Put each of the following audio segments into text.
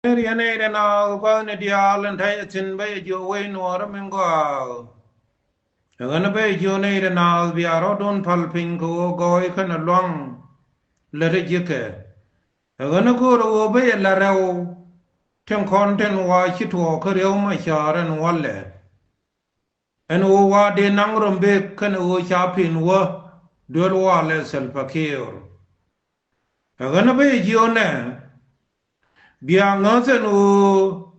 Riane de na ko ne dial en tay tin be jo we no ra men go gan be jo ne de na bi aro don pal ping ko go i kan long le re je ke gan ko ro be la ra o ten kon ten wa chi to ko re ma sha ran wa le en o wa de nang rom be kan o cha pin wo do wa le sel pa ke gan be jo ne bia nga se no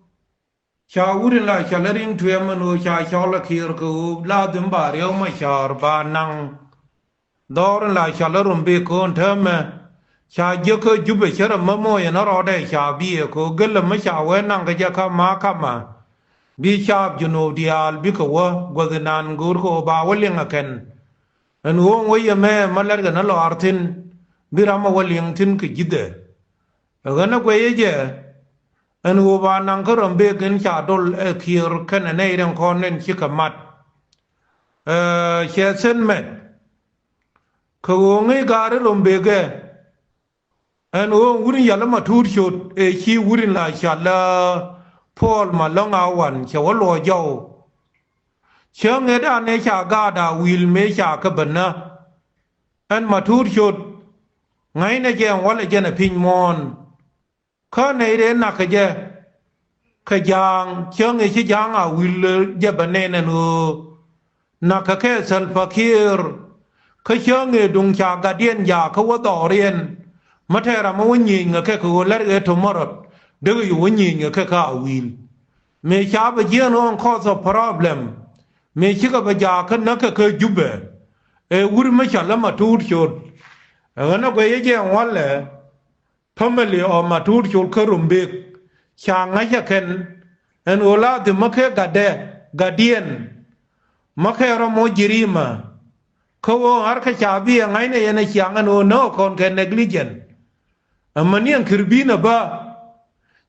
cha wurin la cha lerin tuya mano cha cha la khir ko la dum ba reo ma char ba nang dor la cha la rum be ko tham cha je ko jube chara ma mo ya na ro de cha bi ko gel ma cha we nang ga ja ka ma ka ma bi cha ju no dial bi ko wa go nan gur ko ba walin aken an wo wo ye me ma lar ga na lo artin bi ra ma walin tin ke jide ga na ko ye je anh u ba nang ko rom be gen cha dol e kir ken ne ren kon nen chi kamat che sen met ko ngi gar rom be ge anh u wurin ya la ma tur chot e chi wurin la cha la pol ma long awan che wo lo jo che nge da ne cha ga da wil me cha ka bana an ma tur chot ngai ne je wa le je na pin mon ko ne de na ka je ka jang chang e chi jang a wil je banene no na ka ke sal fakir ka chang e dung cha ga dien ya ka wa do rien ma the ra ma woni nga ke ko lar e to morot de yu woni nga ke ka wil me cha ba je no cause of problem me chi ka ba ja ka na ka jube e wur ma cha la ma tur chot na ko ye je wa le family o ma tur chol ka rumbe cha nga ya ken en ola de ma ke gade gadien ma ke ro mo jirima ko wo har ka cha bi ngai ne yana cha nga no kon ke negligent amanian kirbina ba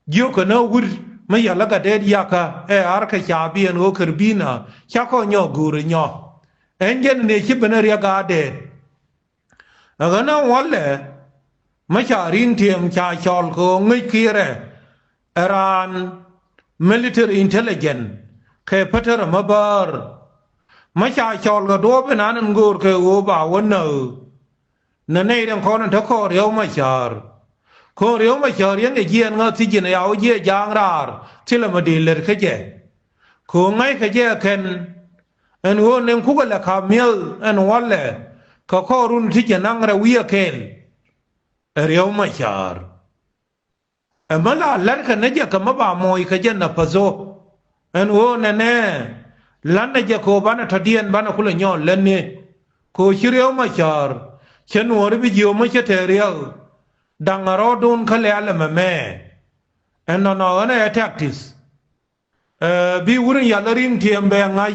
yo ko no wur ma ya la gade ya ka e har ka cha bi no kirbina cha ko nyo guru nyo engen ne chi bana ya gade agana wale ma cha rin tieng cha chol ko ngi kire Iran military intelligence ke patar mabar ma cha chol ga do be nan ngur ke o ba wono na nei ren kon ta ko reo ma char ko reo ma char yang ge yen nga ti jin ya o ye jang rar ti la ma di ler ke je ko ngai ke je ken en wo nem ku ga la ka miel en wale ka ko run ti je nang ra wi ken reo ma char mala larka naje kama ba moy ka janna pazo en o nene landa je ko bana tadien bana kula nyon lenne ko shiryo ma char chen wor bi jiyo ma cheterial dangaro dun kale ala mame en no ana tactics bi wurin ya larin tiembe ngai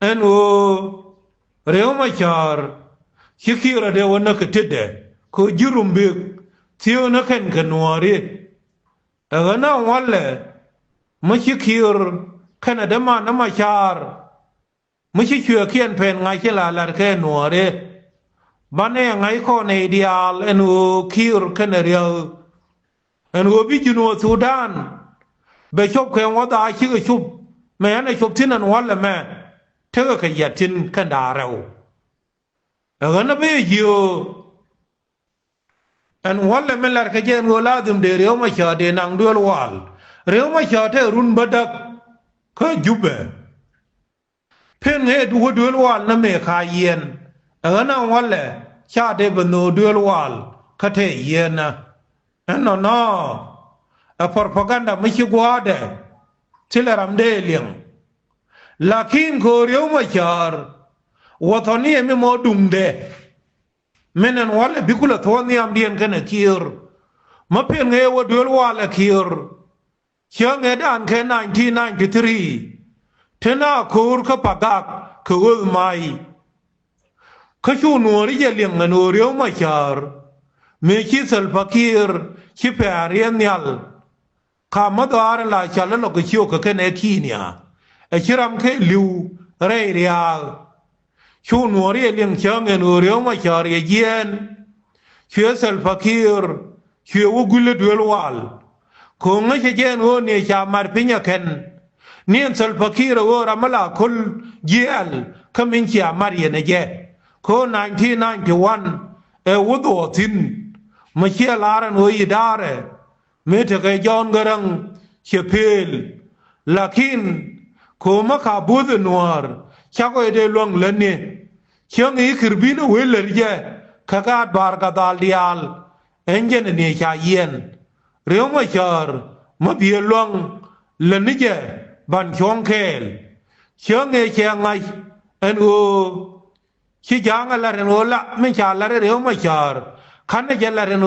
en o reo ma char shikira de wona ka tede ko jurumbe tiyo na ken kanwari agana wale mashikir kana dama na machar mashikir kien pen ngai chela lar ke nwari bane ngai ko ne ideal enu kir kana real enu bi jino Sudan be chop ke wada chi ke chup me ana chop tinan wale me te ka yatin kan darau agana be yo en walla melar ka jen woladim de rew ma cha de nang dual wal rew ma cha te run badak ka jube pen he du dual wal na me ka yen ana walla cha de bno dual wal ka te yen na no a propaganda mi chi gwade tilaram de lien lakin ko rew ma char watoni mi mo dumde menen wala bikula thoni am dien kana kir ma pen nge wo dul wala kir chiang e dan ke 1993 tena kur ka pagak ko mai ka chu no ri ye leng no ryo ma char me chi sal fakir chi pe arien nyal ka ma dar la chala lo ko chiu ka ken e kinia e chiram ke liu re real chu nuori liang chang en urio ma char ye yen chue sel fakir chue wo gule duel wal คงไม่ใช่เจนโอเนี่ยชามาพิญญาเคนเนียนสัลปคีร์โอรามลาคุลเยลขมิ้นชามาเรียนเจโค1991วุฒโทินมาเชียลารันโอยดาร์เมทเกยอนกรังเชเพลลักินโคมาขาบูดนัวร์ชักไอเดลวงเลนเนี่ยเชียงอีขบินเวลเลยเจขกาดบาร์กาดาลดิอัลเอ็นเจนเนี่ยชาเย็นเรียวมาชาร์มาเบียลวงเลนนี่เจบันชงเคลเชียงเอเชียงไงเอ็นโอชิจางอะไรเรนโอละไม่ชาลาเรียวมาชาร์ขันเจลาเรนโอ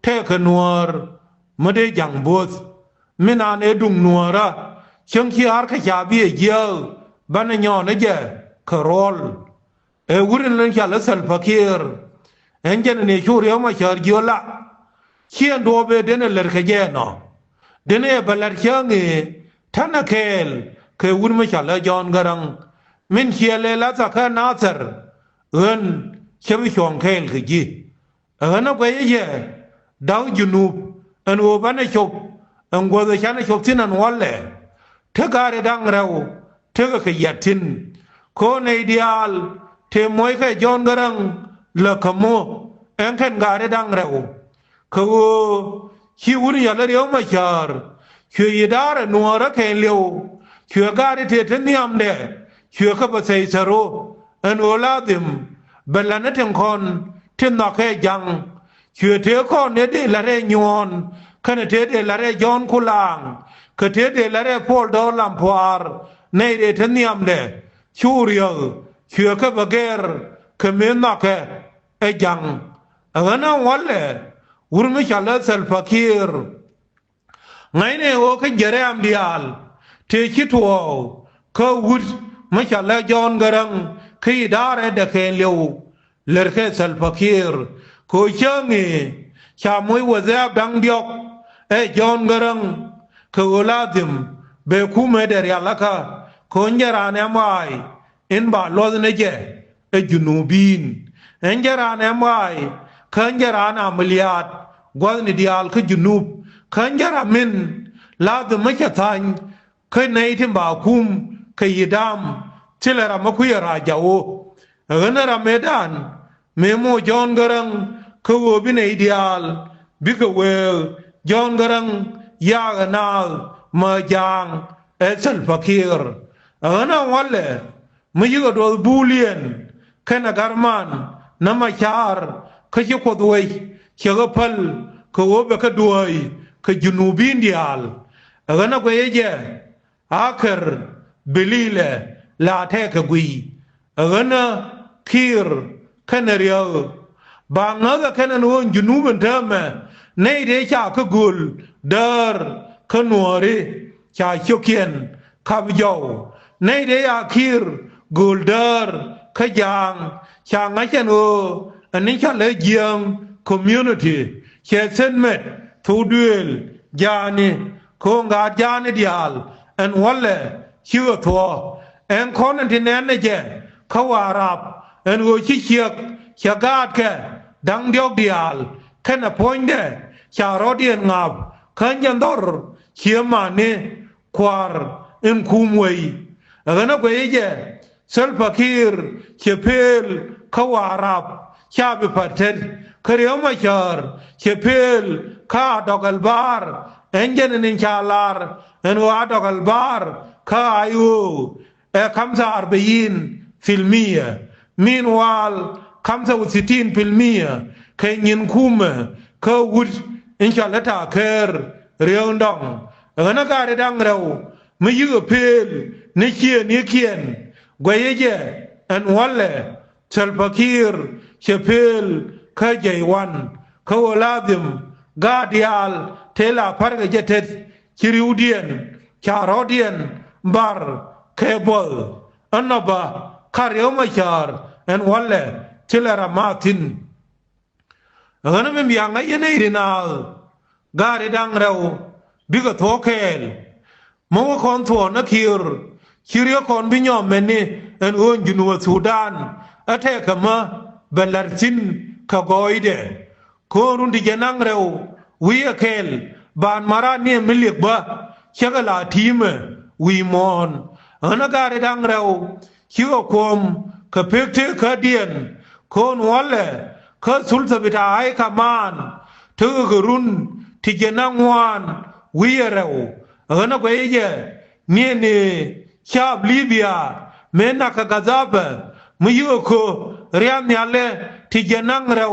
เทคนัวร์ไม่ได้ยังบูสไม่นานดุงนัวระเชียงขี้อาร์ขยาบีเยอะบ้านยอนนี่เจคารอลวุ้นเล่นชาลสัลฟาคีร์เอ็นเจนเนี่ยชูเรียวมาชาร์จิโอละเชียนโดเบเดนเลร์ขยานะเดนเอบลาร์เชียงท่านเคลเคยวุ้นมาชาลจอนกรังมินเชียเลลาสักนาซร์เอินเชื่อวิชองเคลคือจีนับไปเยอะดาวจุนูอันโอบันชกอันกว่าจะฉันชกที่นั่นวันเลยเธอการดังเราเธอก็ขยันทินคนในเดียลเธอมวยแค่จอนกรังเลิกขโมเอ็งแค่การดังเราเขาชีวุ้นอยากเลี้ยวมาชาร์ช่วยดาร์นัวรักแค่เลี้ยวช่วยการเทศนิยมเด้ช่วยข้าพเจ้าสรุปอันโอลาดิมเบลนัทยังคนที่นักแค่ยังช่วยเทคนเนี่ยได้ละเรยอนขณะเทได้ละเรยอนคุลังขณะเทได้ละเรพอลดอลลัมพวาร์ในเรื่องนิยมเด้ชูเรียวช่วยข้าพเจ้าขมิ้นนักแค่ยังอันนั้นวันเลยวุ้นไม่ชาลสัลฟาคีร์ไงเนี่ยโอ้ขยันเรียมเดียลเทคิดว่าเขาวุ้นไม่ชาลจอนกรังขีดาร์เด็กเลี้ยวเลร์เคสัลฟาคีร์คุยเชิงชามวยว่าจะดังเดียกจอนกรังเขาลาดิมเบคุเมเดรียลักะคนจารานเอมไออินบาลอดเนเจจุนูบินเอ็นจารานเอมไอขันจารานามิลยาดกว่านิดยาลคือจุนูบขันจารามินลาดิมไม่ใช่ทางเคยในที่บ่าวคุมเคยดามที่เลรามาคุยราจาโอเงินราเมดานเมโมจอนกรังคือว่าบินไอเดียลบิกเวลจอนกรังยากนาลมาจางสัลฟาคีร์เงินวันเล่ไม่ยุกโดนบูเลียนแค่นักการมันน้ำมาชาร์เขาจะขวดด้วยเชื่อพัลเขาว่าเบกด้วยเขาจุนูบินเดียลเงินก็ยังเจอาคร์บิลีเล่ลาเทกกุยเงินคีร์แค่เรียวบางนักแค่นั้นวันจุนูบันเทมในเดชาขกุลเดอร์ขนวรีชาชิเคียนขับยาวในเดียคีร์กูลเดอร์ขยังชางไงเช่นโออันนี้ฉันเลยเยี่ยมคอมมูนิตี้เชสเซนเมตทูดูลยานีคงกาจานีเดียลอันวันเล่ชิวทัวเอ็งคนนั้นที่นั่นเนี่ยเจ้เขาว่ารับอันโอชิเชียกเชียกาดแค่ดังเดียวเดียลแค่น่ะพอยน์เดชารอดียนงับขันยันดอร์เชียมานีควาร์อิมคุมเวยอันนั้นก็ยังเจ้สัลฟาคีร์เชเพลเขาว่ารับชาบิพัฒน์คเรียวมาชาร์เชเพลข้าดอกอัลบาร์เอ็นเจนนินชาลาร์เอ็นว่าดอกอัลบาร์ข้าอายุ45% ฟิลมีมีนวาล65% เคยยินคุ้มเขาวุฒิอินชาลตาเคร์เรียวดังนักการดังเราไม่ยืดเพลนิเคียนิเคียนกวยเจอันวันเล่ชัลปาคีร์เชเพลข้าใจวันเขาลาดิมกาเดียลเทลาพาร์กเจเทคิริวเดียนชารอเดียนบาร์เคเบิลอันนับคาริโอมาชาร์อันวันเล่เทลารามาตินอันนั้นมีอย่างไรยันไงดินาลกาเรดังเราบิกทอเคลมัวคนทัวนักคิร์คิริโอคนบิญญาเมนีอันอุ่นจุนวัดสุดานอาเทกมาเบลลาร์จินขกอยเดคนรุ่นที่จะนั่งเราวิอาเคล บานมาราเนี่ยไม่เลียกบ่เชื่อกลาทีมวีมอนนักการดังเราคิวคมกเพกเทคเดียนคนวัลเล่ขสุลสบิดาไอขมานเธอกรุนที่เจนังวานวิเอเรานักเวเยเนี่ยนี่ชาบลิเบียเมนักกาซาบไม่อยู่คู่เรียนเนี่ยเล่ที่เจนังเรา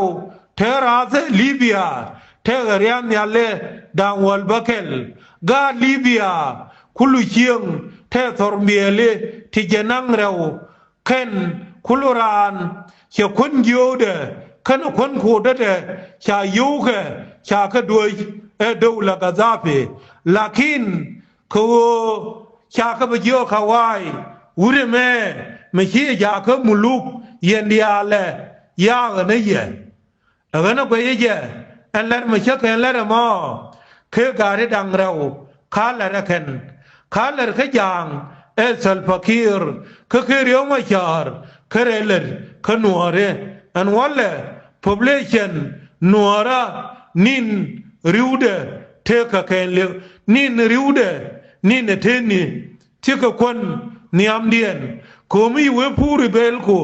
เธอราเซลิเบียเธอเรียนเนี่ยเล่ดังวัลบักเกลกาลิเบียคุลุเชียงเธอทอร์เมียเล่ที่เจนังเราเข็นคุลรานเชื่อคนยูเดขันคนโคดเดชายูเกชาก็ด้วยดูละกาซาเปลักินเขาชาก็ไปเยอะเขาไว้อุริเมไม่ใช่ยาก็มุลุกเย็นดีอาเล่ยากันนี่เย่กันนักไปเย่อันนั้นไม่ใช่แค่นั้นมั้งคือการที่ดังเราขาลละกันขาลละขยังสัลฟักีร์คือเรื่องไม่ชาร์คือเรื่องขนัวเรอันวันเล่ population นัวระนินริวเดเทกะเคนเลนินริวเดนินเทนีที่กคนนิยมเดียนก็มีเวพูริเบลกู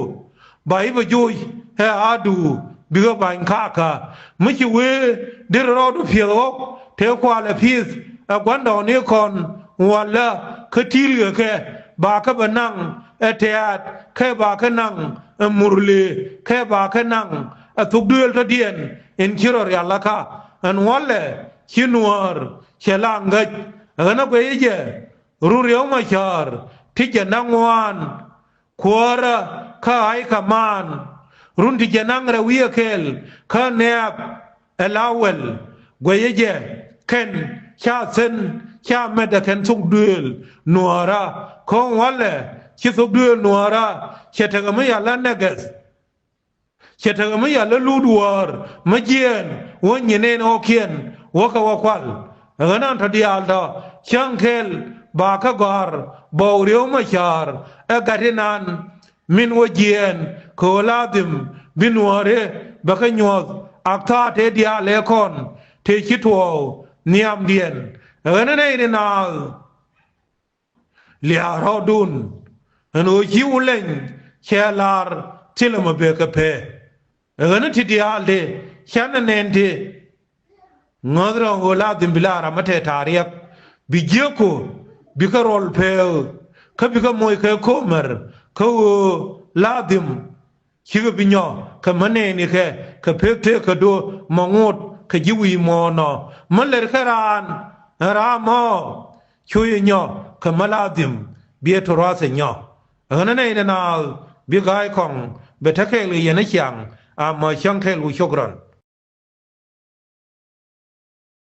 ใบประยุยเฮอาดูบิกบังคาค่ะไม่ใช่เวเดรอดูเพียงเทควาเลพิสกวนดอนนี้คนวันละคือที่เหลือแค่บาก็บันังเทียดแค่บาก็นั่งมุรลีแค่บาก็นั่งทุกเดือนละเดือนอินคิรอริอัลละค่ะอันวันละชินวร์เชลังกัดอันนั้นก็ยังจะรู้เรื่องมาชาร์ที่จะนั่งวันขวาระข้าไอ้ขมานรุ่นที่จะนั่งเรียกเคลข้าเนียบลาวเวลก็ยังจะเข็นชาเซนชาเมดเข็นสุกเดือนนัวระของวันละชิสุกเดือนนัวระเชตก็ไม่อยากเล่นเนกส์เชตก็ไม่อยากเล่นลูดวอร์มาเจียนวันยันเองโอเคียนวักวักวัลงั้นทัดยาลดาช่างเคลบากกอร์บาวเรียวมาชาร์การินันมินวเจียนโคลาดิมบินวาร์บักยอดอักตาเทดียาเลคอนเทชิตวาวนิยมเดียนงั้นไอ้เรื่องนั้นเลียราดุนอันนู้ชิวเล่นเชลาร์ทิลมาเบกเพงั้นที่ดีอาลเดฉันนั่นเองงอดรองโอลาดิมบิลารามาเทตารียบบิเจโคบิกรอลเพลเขาบิกมวยเขาโคมร์เขาลาดิมชิกบิญญาเขามันเองนี่เขาเพกเทเขาดูมองดเขาจิวีมอนอมันเลยแค่รามอช่วยญาเขามาลาดิมเบียทรัสญางั้นไอ้นาบิกไอของเบทเกลียนเชียงมาช่างเคลูชกรัน